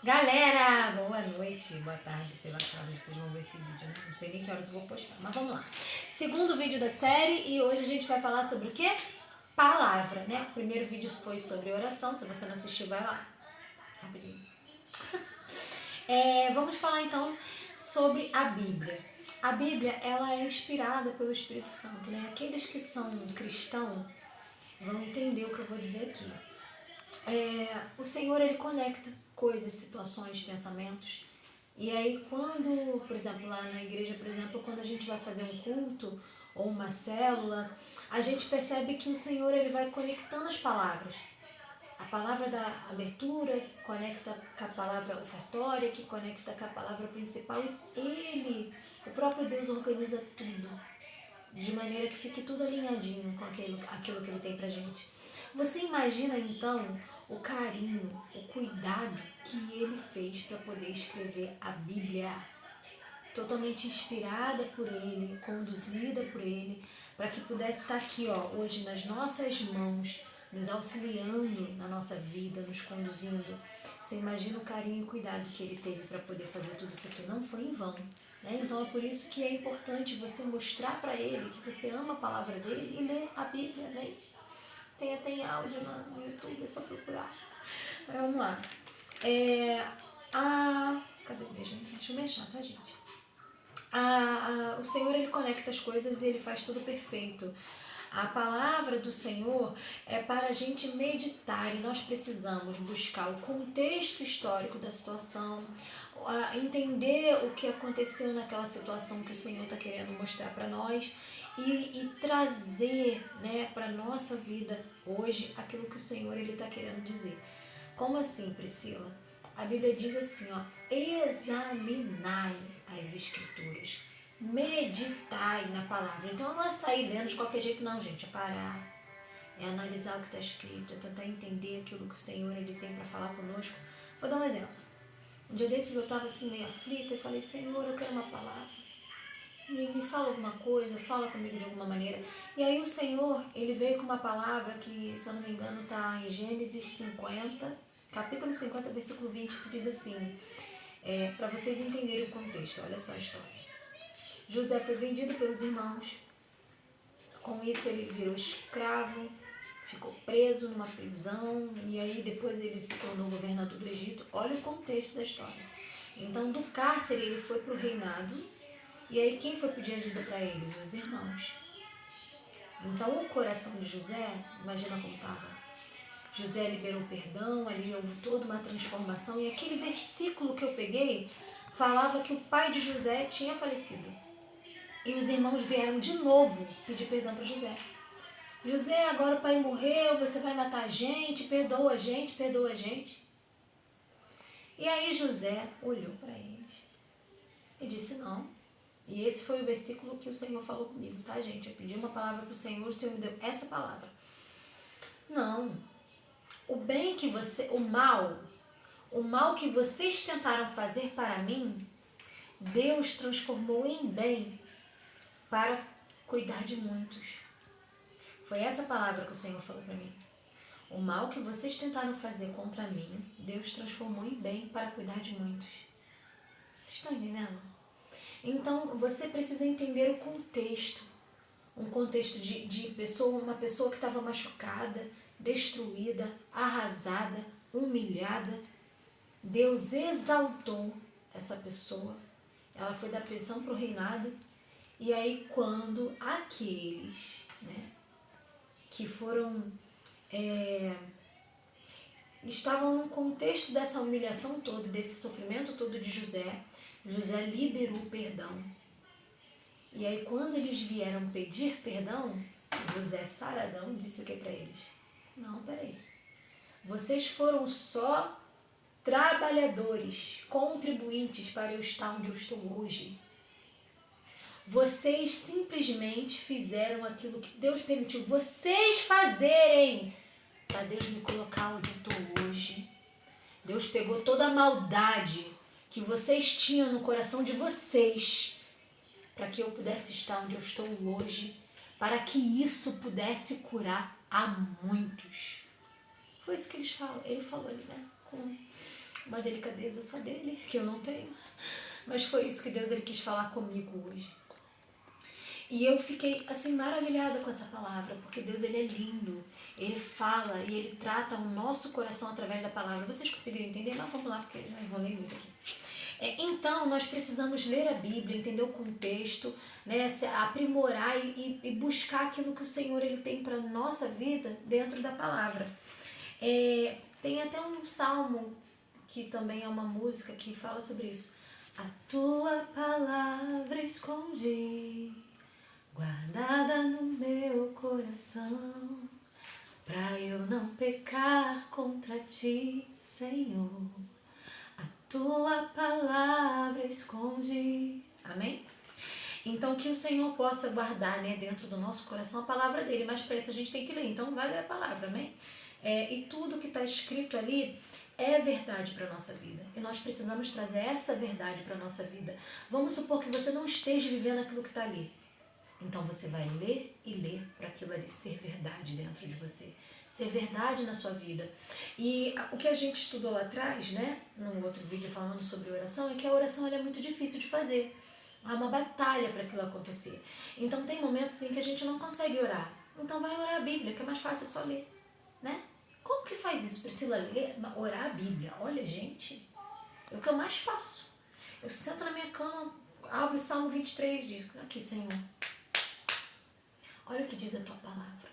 Galera, boa noite, boa tarde, sei lá que hora vocês vão ver esse vídeo, né? Não sei nem que horas eu vou postar, mas vamos lá. Segundo vídeo da série e hoje a gente vai falar sobre o quê? Palavra, né? O primeiro vídeo foi sobre oração, se você não assistiu, vai lá, rapidinho. Vamos falar então sobre a Bíblia. A Bíblia, ela é inspirada pelo Espírito Santo, né? Aqueles que são cristãos vão entender o que eu vou dizer aqui. O Senhor, ele conecta coisas, situações, pensamentos. E aí quando, por exemplo, lá na igreja, por exemplo, quando a gente vai fazer um culto ou uma célula, a gente percebe que o Senhor, ele vai conectando as palavras. A palavra da abertura conecta com a palavra ofertória, que conecta com a palavra principal. E ele, o próprio Deus, organiza tudo de maneira que fique tudo alinhadinho com aquilo que ele tem pra gente. Você imagina então o carinho, o cuidado que ele fez para poder escrever a Bíblia, totalmente inspirada por ele, conduzida por ele, para que pudesse estar aqui, ó, hoje nas nossas mãos, nos auxiliando na nossa vida, nos conduzindo. Você imagina o carinho e o cuidado que ele teve para poder fazer tudo isso aqui. Não foi em vão. Né? Então é por isso que é importante você mostrar para ele que você ama a palavra dele e ler a Bíblia. Né? Tem áudio no YouTube, é só procurar. Mas vamos lá. Cadê? Deixa eu mexer, tá, gente? O Senhor, ele conecta as coisas e ele faz tudo perfeito. A palavra do Senhor é para a gente meditar e nós precisamos buscar o contexto histórico da situação, entender o que aconteceu naquela situação que o Senhor está querendo mostrar para nós e trazer, né, para a nossa vida hoje aquilo que o Senhor está querendo dizer. Como assim, Priscila? A Bíblia diz assim, ó, examinai as Escrituras, meditai na palavra. Então não é sair lendo de qualquer jeito não, gente, é parar, é analisar o que está escrito, é tentar entender aquilo que o Senhor ele tem para falar conosco. Vou dar um exemplo. Um dia desses eu estava assim meio aflita e falei, Senhor, eu quero uma palavra. Me fala alguma coisa, fala comigo de alguma maneira. E aí o Senhor, ele veio com uma palavra que, se eu não me engano, está em Gênesis 50, capítulo 50, versículo 20, que diz assim, para vocês entenderem o contexto, olha só a história. José foi vendido pelos irmãos, com isso ele virou escravo, ficou preso numa prisão e aí depois ele se tornou governador do Egito. Olha o contexto da história. Então do cárcere ele foi para o reinado e aí quem foi pedir ajuda para eles? Os irmãos. Então o coração de José, imagina como estava. José liberou perdão, ali houve toda uma transformação e aquele versículo que eu peguei falava que o pai de José tinha falecido. E os irmãos vieram de novo pedir perdão para José. José, agora o pai morreu, você vai matar a gente, perdoa a gente, perdoa a gente. E aí José olhou para eles e disse não. E esse foi o versículo que o Senhor falou comigo, tá, gente? Eu pedi uma palavra para o Senhor me deu essa palavra. Não. O mal que vocês tentaram fazer para mim, Deus transformou em bem para cuidar de muitos. Foi essa palavra que o Senhor falou para mim. O mal que vocês tentaram fazer contra mim, Deus transformou em bem para cuidar de muitos. Vocês estão entendendo? Então, você precisa entender o contexto. Um contexto de uma pessoa que estava machucada, destruída, arrasada, humilhada. Deus exaltou essa pessoa. Ela foi da prisão para o reinado. E aí quando aqueles, né, que foram estavam no contexto dessa humilhação toda, desse sofrimento todo de José, José liberou perdão. E aí quando eles vieram pedir perdão, José saradão disse o que para eles? Não, peraí. Vocês foram só trabalhadores, contribuintes para eu estar onde eu estou hoje. Vocês simplesmente fizeram aquilo que Deus permitiu vocês fazerem para Deus me colocar onde eu estou hoje. Deus pegou toda a maldade que vocês tinham no coração de vocês para que eu pudesse estar onde eu estou hoje, para que isso pudesse curar a muitos. Foi isso que ele falou ali, né? Com uma delicadeza só dele, que eu não tenho. Mas foi isso que Deus ele quis falar comigo hoje. E eu fiquei assim maravilhada com essa palavra, porque Deus ele é lindo. Ele fala e ele trata o nosso coração através da palavra. Vocês conseguiram entender? Não, vamos lá, porque eu já enrolei muito aqui. Então, nós precisamos ler a Bíblia, entender o contexto, né, aprimorar e buscar aquilo que o Senhor ele tem para a nossa vida dentro da palavra. Tem até um salmo, que também é uma música, que fala sobre isso. A tua palavra escondi, guardada no meu coração, pra eu não pecar contra ti, Senhor. A tua palavra esconde. Amém? Então que o Senhor possa guardar, né, dentro do nosso coração a palavra dele, mas para isso a gente tem que ler, então vai ler a palavra, amém? E tudo que está escrito ali é verdade para a nossa vida. E nós precisamos trazer essa verdade para a nossa vida. Vamos supor que você não esteja vivendo aquilo que está ali. Então você vai ler e ler para aquilo ali ser verdade dentro de você. Ser verdade na sua vida. E o que a gente estudou lá atrás, né, num outro vídeo falando sobre oração, é que a oração ela é muito difícil de fazer. Há uma batalha para aquilo acontecer. Então tem momentos em que a gente não consegue orar. Então vai orar a Bíblia, que é mais fácil, é só ler, né? Como que faz isso, Priscila? Orar a Bíblia. Olha, gente, é o que eu mais faço. Eu sento na minha cama, abro o Salmo 23 e digo, aqui, Senhor, olha o que diz a tua palavra.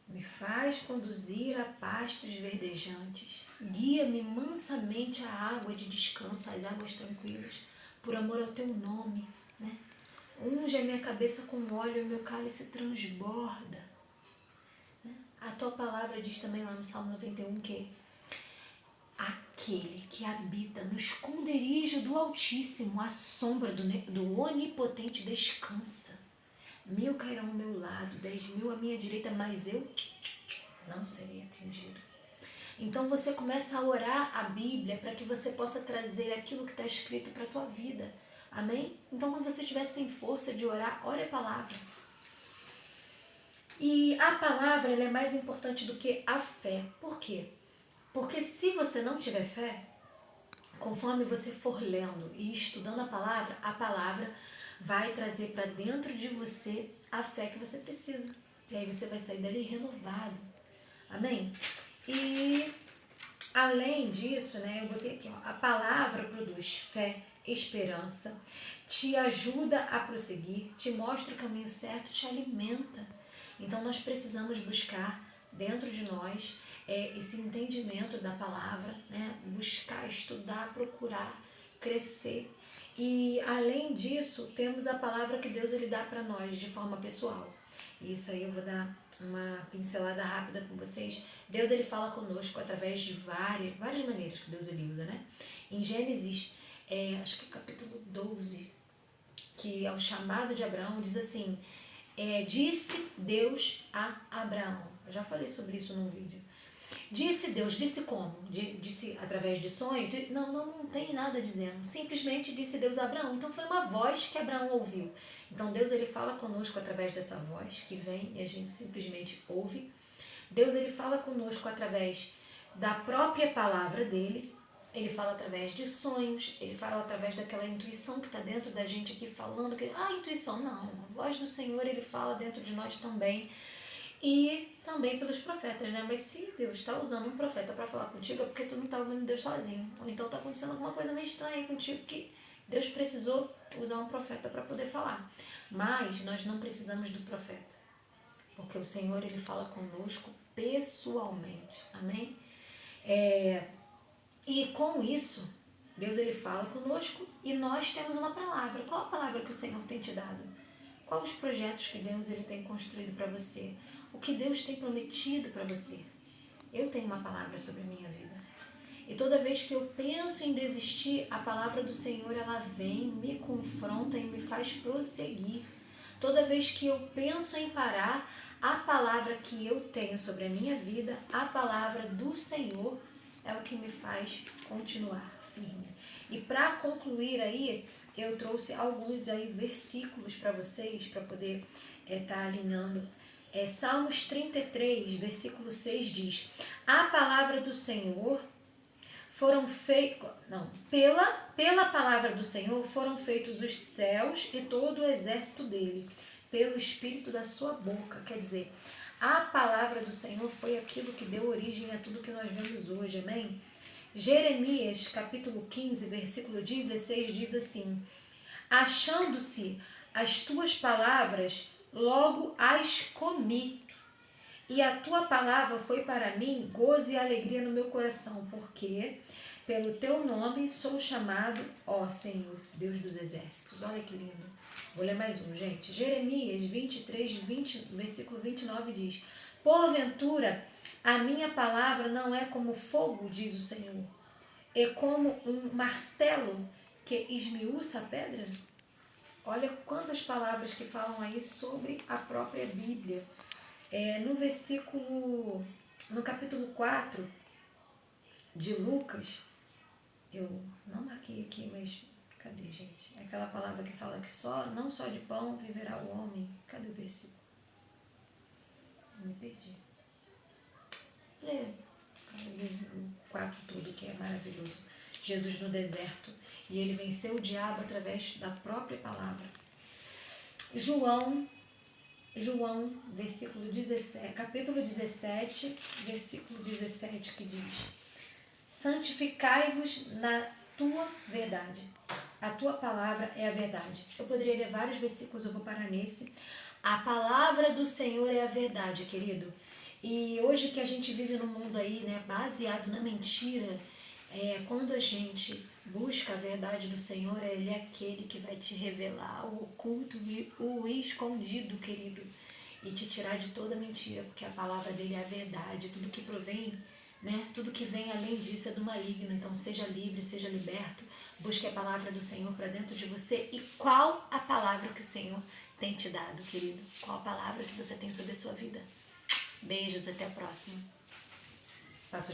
Me faz conduzir a pastos verdejantes. Guia-me mansamente à água de descanso, às águas tranquilas, por amor ao teu nome, né? Unge a minha cabeça com óleo e o meu cálice transborda. Né? A tua palavra diz também lá no Salmo 91 que aquele que habita no esconderijo do Altíssimo, à sombra do Onipotente descansa. 1000 cairão ao meu lado, 10.000 à minha direita, mas eu não serei atingido. Então você começa a orar a Bíblia para que você possa trazer aquilo que está escrito para a tua vida. Amém? Então quando você estiver sem força de orar, ore a palavra. E a palavra ela é mais importante do que a fé. Por quê? Porque se você não tiver fé, conforme você for lendo e estudando a palavra vai trazer para dentro de você a fé que você precisa. E aí você vai sair dali renovado. Amém? E além disso, né, eu botei aqui, ó, a palavra produz fé, esperança, te ajuda a prosseguir, te mostra o caminho certo, te alimenta. Então nós precisamos buscar dentro de nós esse entendimento da palavra, né? Buscar, estudar, procurar, crescer. E além disso, temos a palavra que Deus ele dá para nós de forma pessoal. Isso aí eu vou dar uma pincelada rápida com vocês. Deus ele fala conosco através de várias maneiras que Deus ele usa, né? Em Gênesis, acho que capítulo 12, que é o chamado de Abraão, diz assim, disse Deus a Abraão. Eu já falei sobre isso num vídeo. Disse Deus, disse como? Disse através de sonho? Não tem nada dizendo. Simplesmente disse Deus a Abraão. Então foi uma voz que Abraão ouviu. Então Deus ele fala conosco através dessa voz que vem e a gente simplesmente ouve. Deus ele fala conosco através da própria palavra dele. Ele fala através de sonhos, ele fala através daquela intuição que está dentro da gente aqui falando. Intuição, não. A voz do Senhor ele fala dentro de nós também. E também pelos profetas, né? Mas se Deus está usando um profeta para falar contigo, é porque tu não está ouvindo Deus sozinho. Ou então está acontecendo alguma coisa meio estranha aí contigo que Deus precisou usar um profeta para poder falar. Mas nós não precisamos do profeta. Porque o Senhor, ele fala conosco pessoalmente. Amém? E com isso, Deus, ele fala conosco e nós temos uma palavra. Qual a palavra que o Senhor tem te dado? Quais os projetos que Deus, ele tem construído para você? O que Deus tem prometido para você? Eu tenho uma palavra sobre a minha vida. E toda vez que eu penso em desistir, a palavra do Senhor, ela vem, me confronta e me faz prosseguir. Toda vez que eu penso em parar, a palavra que eu tenho sobre a minha vida, a palavra do Senhor, é o que me faz continuar firme. E para concluir aí, eu trouxe alguns aí versículos para vocês, para poder estar alinhando. Salmos 33, versículo 6 diz: a palavra do Senhor foram feitos, não, pela palavra do Senhor foram feitos os céus e todo o exército dele, pelo espírito da sua boca. Quer dizer, a palavra do Senhor foi aquilo que deu origem a tudo que nós vemos hoje, amém? Jeremias, capítulo 15, versículo 16, diz assim: achando-se as tuas palavras, logo as comi, e a tua palavra foi para mim gozo e alegria no meu coração, porque pelo teu nome sou chamado, ó Senhor, Deus dos exércitos. Olha que lindo. Vou ler mais um, gente. Jeremias 23, versículo 29 diz: porventura, a minha palavra não é como fogo, diz o Senhor, é como um martelo que esmiuça a pedra? Olha quantas palavras que falam aí sobre a própria Bíblia. No capítulo 4 de Lucas, eu não marquei aqui, mas cadê, gente? É aquela palavra que fala que não só de pão viverá o homem. Cadê o versículo? Me perdi. Lê o 4 todo, que é maravilhoso. Jesus no deserto. E ele venceu o diabo através da própria palavra. João, capítulo 17, versículo 17, que diz: santificai-vos na tua verdade. A tua palavra é a verdade. Eu poderia ler vários versículos, eu vou parar nesse. A palavra do Senhor é a verdade, querido. E hoje que a gente vive num mundo aí, né, baseado na mentira, quando a gente busca a verdade do Senhor, Ele é aquele que vai te revelar o oculto e o escondido, querido, e te tirar de toda mentira, porque a palavra dele é a verdade. Tudo que provém, né, tudo que vem além disso é do maligno. Então seja livre, seja liberto, busque a palavra do Senhor para dentro de você. E qual a palavra que o Senhor tem te dado, querido? Qual a palavra que você tem sobre a sua vida? Beijos, até a próxima.